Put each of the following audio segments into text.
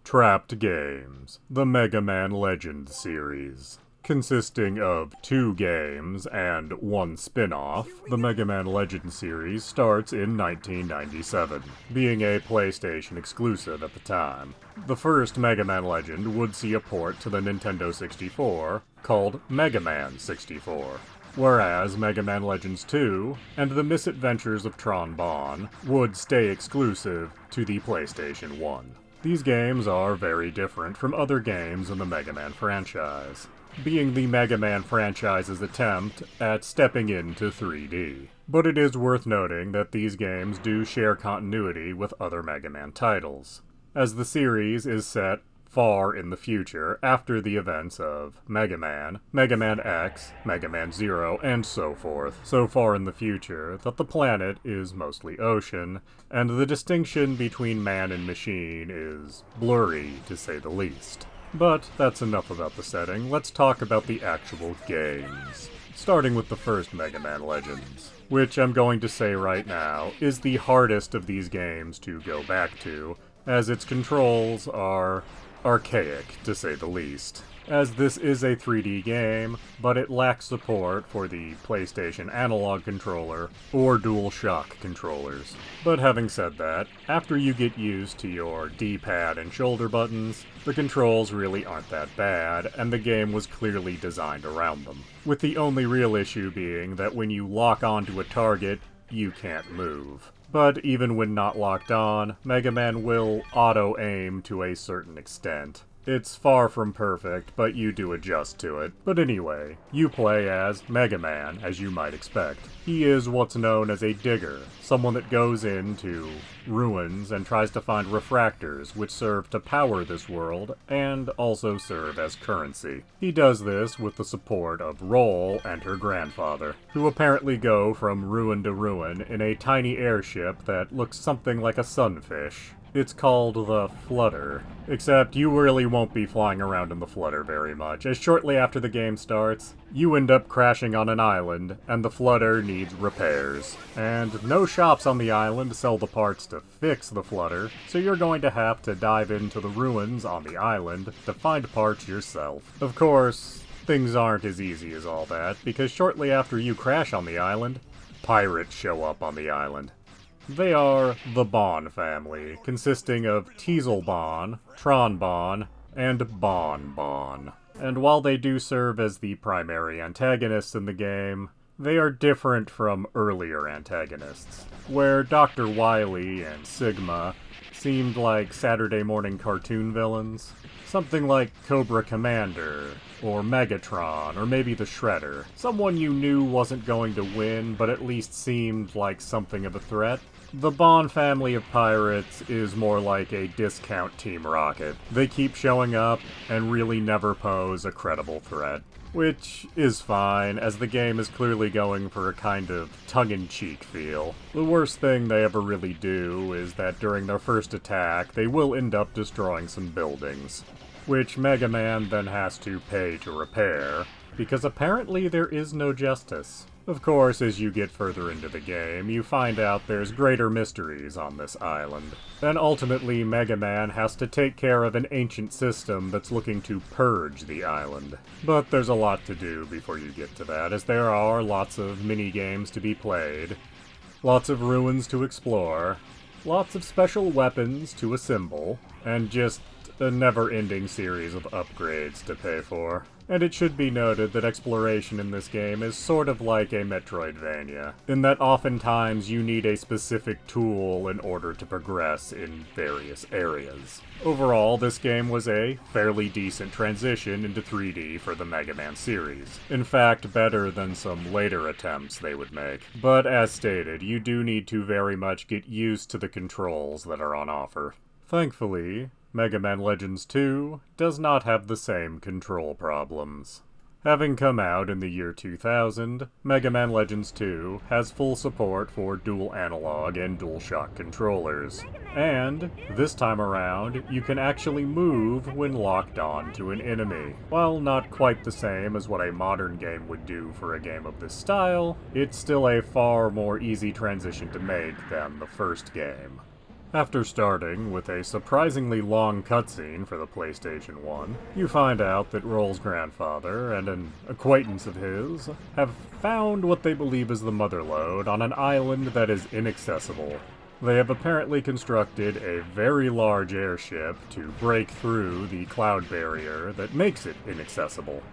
Trapped Games, the Mega Man Legends series. Consisting of 2 games and 1 spin-off, the Mega Man Legends series starts in 1997, being a PlayStation exclusive at the time. The first Mega Man Legend would see a port to the Nintendo 64 called Mega Man 64. Whereas Mega Man Legends 2 and the Misadventures of Tron Bon would stay exclusive to the PlayStation 1. These games are very different from other games in the Mega Man franchise, being the Mega Man franchise's attempt at stepping into 3D. But it is worth noting that these games do share continuity with other Mega Man titles, as the series is set far in the future after the events of Mega Man X, Mega Man Zero, and so forth. So far in the future that the planet is mostly ocean, and the distinction between man and machine is blurry, to say the least. But that's enough about the setting, let's talk about the actual games. Starting with the first Mega Man Legends, which I'm going to say right now is the hardest of these games to go back to, as its controls are archaic, to say the least, as this is a 3D game, but it lacks support for the PlayStation analog controller or DualShock controllers. But having said that, after you get used to your D-pad and shoulder buttons, the controls really aren't that bad, and the game was clearly designed around them. With the only real issue being that when you lock onto a target, you can't move. But even when not locked on, Mega Man will auto-aim to a certain extent. It's far from perfect, but you do adjust to it. But anyway, you play as Mega Man, as you might expect. He is what's known as a digger, someone that goes into ruins and tries to find refractors which serve to power this world and also serve as currency. He does this with the support of Roll and her grandfather, who apparently go from ruin to ruin in a tiny airship that looks something like a sunfish. It's called the Flutter, except you really won't be flying around in the Flutter very much, as shortly after the game starts, you end up crashing on an island, and the Flutter needs repairs. And no shops on the island sell the parts to fix the Flutter, so you're going to have to dive into the ruins on the island to find parts yourself. Of course, things aren't as easy as all that, because shortly after you crash on the island, pirates show up on the island. They are the Bon family, consisting of Teasel Bon, Tron Bon, and Bon Bon. And while they do serve as the primary antagonists in the game, they are different from earlier antagonists, where Dr. Wily and Sigma seemed like Saturday morning cartoon villains. Something like Cobra Commander, or Megatron, or maybe the Shredder. Someone you knew wasn't going to win, but at least seemed like something of a threat. The Bon family of pirates is more like a discount Team Rocket. They keep showing up and really never pose a credible threat. Which is fine, as the game is clearly going for a kind of tongue-in-cheek feel. The worst thing they ever really do is that during their first attack, they will end up destroying some buildings, which Mega Man then has to pay to repair, because apparently there is no justice. Of course, as you get further into the game, you find out there's greater mysteries on this island. Then ultimately, Mega Man has to take care of an ancient system that's looking to purge the island. But there's a lot to do before you get to that, as there are lots of mini-games to be played, lots of ruins to explore, lots of special weapons to assemble, and just a never-ending series of upgrades to pay for. And it should be noted that exploration in this game is sort of like a Metroidvania, in that oftentimes you need a specific tool in order to progress in various areas. Overall, this game was a fairly decent transition into 3D for the Mega Man series. In fact, better than some later attempts they would make. But as stated, you do need to very much get used to the controls that are on offer. Thankfully, Mega Man Legends 2 does not have the same control problems. Having come out in the year 2000, Mega Man Legends 2 has full support for dual analog and DualShock controllers. And, this time around, you can actually move when locked on to an enemy. While not quite the same as what a modern game would do for a game of this style, it's still a far more easy transition to make than the first game. After starting with a surprisingly long cutscene for the PlayStation 1, you find out that Roll's grandfather and an acquaintance of his have found what they believe is the Mother Lode on an island that is inaccessible. They have apparently constructed a very large airship to break through the cloud barrier that makes it inaccessible,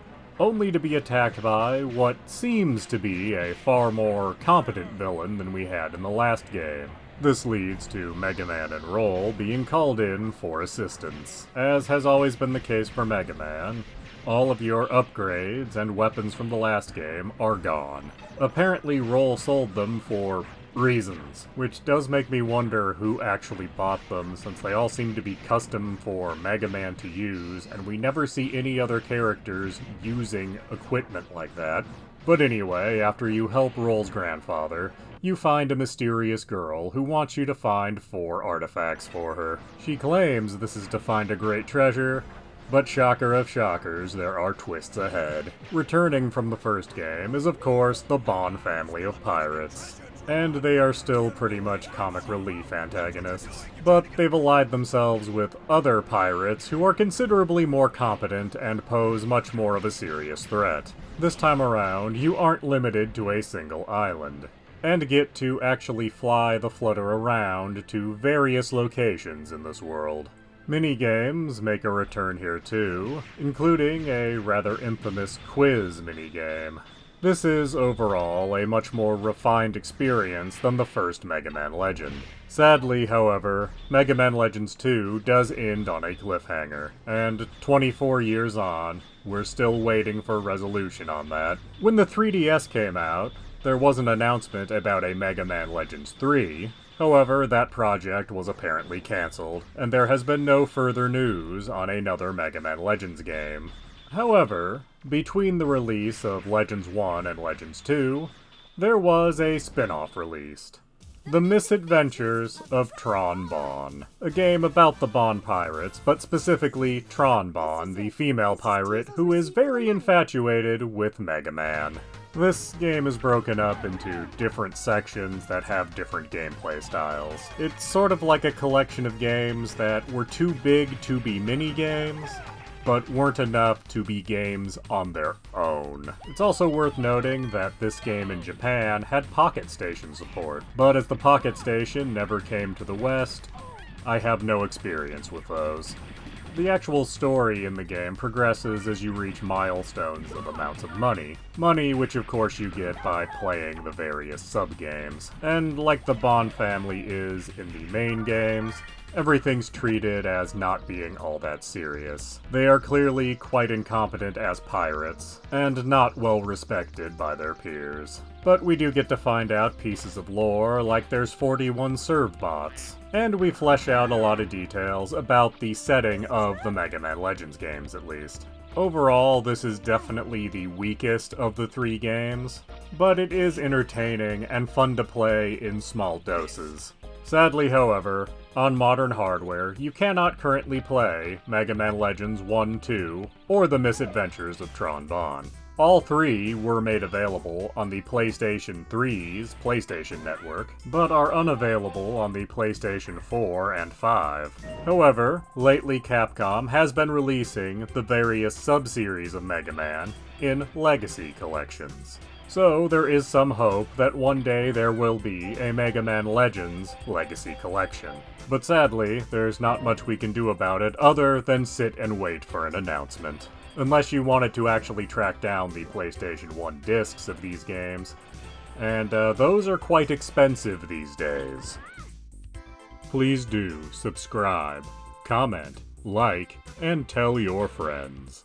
only to be attacked by what seems to be a far more competent villain than we had in the last game. This leads to Mega Man and Roll being called in for assistance. As has always been the case for Mega Man, all of your upgrades and weapons from the last game are gone. Apparently Roll sold them for reasons, which does make me wonder who actually bought them, since they all seem to be custom for Mega Man to use, and we never see any other characters using equipment like that. But anyway, after you help Roll's grandfather, you find a mysterious girl who wants you to find 4 artifacts for her. She claims this is to find a great treasure, but shocker of shockers, there are twists ahead. Returning from the first game is of course the Bon family of pirates. And they are still pretty much comic relief antagonists. But they've allied themselves with other pirates who are considerably more competent and pose much more of a serious threat. This time around, you aren't limited to a single island, and get to actually fly the flutter around to various locations in this world. Minigames make a return here too, including a rather infamous quiz minigame. This is, overall, a much more refined experience than the first Mega Man Legend. Sadly, however, Mega Man Legends 2 does end on a cliffhanger, and 24 years on, we're still waiting for resolution on that. When the 3DS came out, there was an announcement about a Mega Man Legends 3, however, that project was apparently cancelled, and there has been no further news on another Mega Man Legends game. However, between the release of Legends 1 and Legends 2, there was a spin-off released. The Misadventures of Tron Bon. A game about the Bon pirates, but specifically Tron Bon, the female pirate who is very infatuated with Mega Man. This game is broken up into different sections that have different gameplay styles. It's sort of like a collection of games that were too big to be mini-games, but weren't enough to be games on their own. It's also worth noting that this game in Japan had Pocket Station support, but as the Pocket Station never came to the West, I have no experience with those. The actual story in the game progresses as you reach milestones of amounts of money. Money which of course you get by playing the various sub-games. And like the Bon family is in the main games, everything's treated as not being all that serious. They are clearly quite incompetent as pirates, and not well respected by their peers. But we do get to find out pieces of lore, like there's 41 serve bots, and we flesh out a lot of details about the setting of the Mega Man Legends games, at least. Overall, this is definitely the weakest of the 3 games, but it is entertaining and fun to play in small doses. Sadly, however, on modern hardware, you cannot currently play Mega Man Legends 1, 2, or The Misadventures of Tron Bon. All 3 were made available on the PlayStation 3's PlayStation Network, but are unavailable on the PlayStation 4 and 5. However, lately Capcom has been releasing the various sub-series of Mega Man in Legacy collections. So there is some hope that one day there will be a Mega Man Legends Legacy collection. But sadly, there's not much we can do about it other than sit and wait for an announcement. Unless you wanted to actually track down the PlayStation 1 discs of these games, and those are quite expensive these days. Please do subscribe, comment, like, and tell your friends.